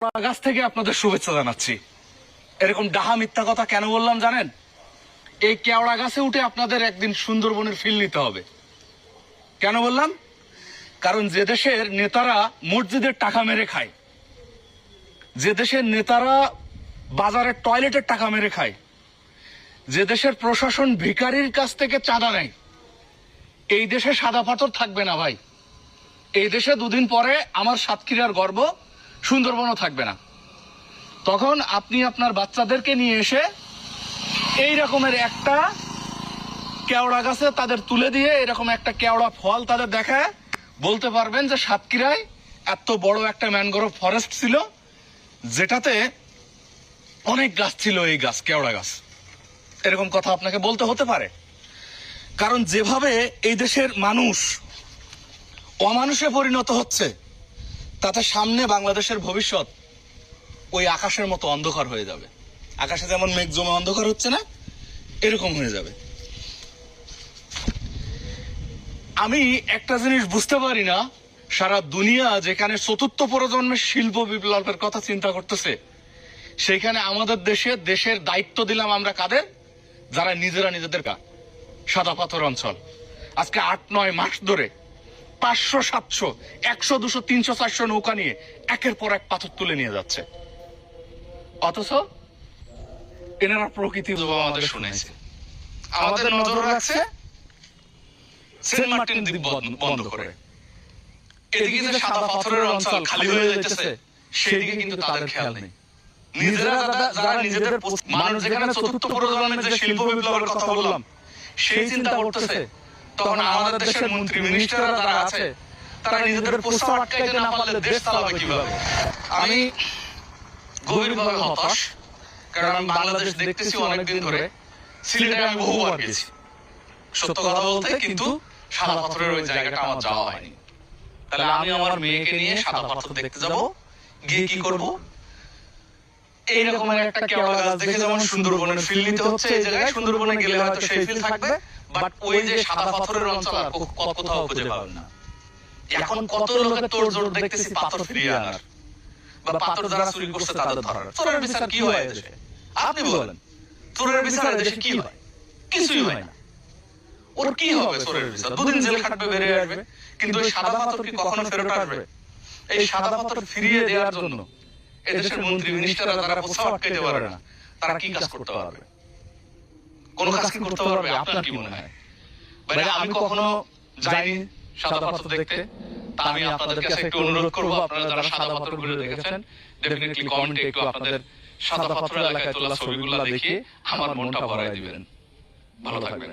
গাছ থেকে আপনাদের শুভেচ্ছা জানাচ্ছি। এরকম ডাহা মিথ্যা কথা কেন বললাম জানেন? এই কেওড়া গাছে উঠে আপনাদের একদিন সুন্দরবনের ফিল নিতে হবে। কেন বললাম? কারণ যে দেশের নেতারা মসজিদের টাকা মেরে খায়, যে দেশের নেতারা বাজারের টয়লেটের টাকা মেরে খায়, যে দেশের প্রশাসন ভিখারির কাছ থেকে চাঁদা নেয়, এই দেশে সাদা পাথর থাকবে না ভাই। এই দেশে দুদিন পরে আমার সাতক্ষীরার গর্ব সুন্দরবনও থাকবে না। তখন আপনি আপনার বাচ্চাদেরকে নিয়ে এসে এই রকমের একটা কেওড়া গাছে তাদের তুলে দিয়ে এরকম একটা কেওড়া ফল তাদের দেখায় বলতে পারবেন যে সাতক্ষীরায় এত বড় একটা ম্যানগ্রোভ ফরেস্ট ছিল, যেটাতে অনেক গাছ ছিল, এই গাছ কেওড়া গাছ। এরকম কথা আপনাকে বলতে হতে পারে। কারণ যেভাবে এই দেশের মানুষ অমানুষে পরিণত হচ্ছে, তাতে সামনে বাংলাদেশের ভবিষ্যৎ ওই আকাশের মতো অন্ধকার হয়ে যাবে। আকাশে যেমন মেঘ জমে অন্ধকার হচ্ছে না, এরকম হয়ে যাবে। আমি একটা জিনিস বুঝতে পারি না, সারা দুনিয়া যেখানে চতুর্থ প্রজন্মের শিল্প বিপ্লবের কথা চিন্তা করতেছে, সেইখানে আমাদের দেশের দায়িত্ব দিলাম আমরা কাদের? যারা নিজেরা নিজেদের সাদা পাথর অঞ্চল আজকে 8-9 মাস ধরে 500, 700, 100, 200, 300, 400 নৌকা নিয়ে একের পর এক পাথর তুলে নিয়ে যাচ্ছে। অথচ এনারা প্রকৃতি আমাদের শুনেছে, আমাদের নজর রাখছে সেন্ট মার্টিন দ্বীপ বন্ধ করে। এদিকে যে সাদা পাথরের অঞ্চল খালি হয়ে যাচ্ছে, সেদিকে কিন্তু তাদের খেয়াল নেই। নিজেরা যারা নিজেদের মানুষ যেখানে চতুর্থ প্রজন্মের যে শিল্প বিপ্লবের কথা বললাম, সেই চিন্তা করতেছে, তখন আমাদের দেশের মন্ত্রী মিনিস্টাররা যারা আছে, তারা নিজেদের প্রস্তাব আটকাইতে না পারলে দেশ চালাবে কিভাবে? আমি গভীরভাবে হতাশ, কারণ আমি বাংলাদেশ দেখতেছি অনেকদিন ধরে। সিলেটে আমি বহুবার গেছি, সত্য কথা বলতে, কিন্তু সাদা পাথরের ওই জায়গাটা আমার যাওয়া হয়নি। তাহলে আমি আমার মেয়েকে নিয়ে সাদা পাথর দেখতে যাব, গিয়ে কি করব? এই রকমের একটা কেওড়া গাছ দেখে যেমন সুন্দরবনের ফিল নিতে হচ্ছে, এই জায়গায় সুন্দরবনে গেলে হয়তো সেই ফিল থাকবে, বাট ওই যে সাদা পাথরের অঞ্চল আর কোথাও খুঁজে পাবেন না। এখন কত লোকের তোড়জোড় দেখতেছি পাথর ফিরিয়ে আনার, বা পাথর যারা চুরি করছে তাদের ধরার। চোরের বিচার কি হয় এদেশে? আপনি বলেন, চোরের বিচার এদেশে কি হয়? কিছুই হয় না। ওর কি হবে চোরের বিচার? দুদিন জেল খাটবে, বেরিয়ে আসবে। কিন্তু এই সাদা পাথর কি কখনো ফেরত আসবে? এই সাদা পাথর ফিরিয়ে দেওয়ার জন্য এদেশের মন্ত্রী মিনিস্টাররা যারা প্রস্তাব আটকাইতে পারে না, তারা কি কাজ করতে পারবে? কোন কাজ কি করতে পারবে? আপনার কি মনে হয়? ভাই, আমি কখনো যাইনি সাদা পাথর দেখতে, তা আমি আপনাদের কাছে একটু অনুরোধ করবো, আপনারা যারা সাদা পাথর ঘুরে দেখেছেন, ডেফিনেটলি কমেন্টে একটু আপনাদের সাদা পাথর এলাকায় তোলা ছবিগুলো দেখিয়ে আমার মনটা ভরাই দিবেন। ভালো থাকবেন।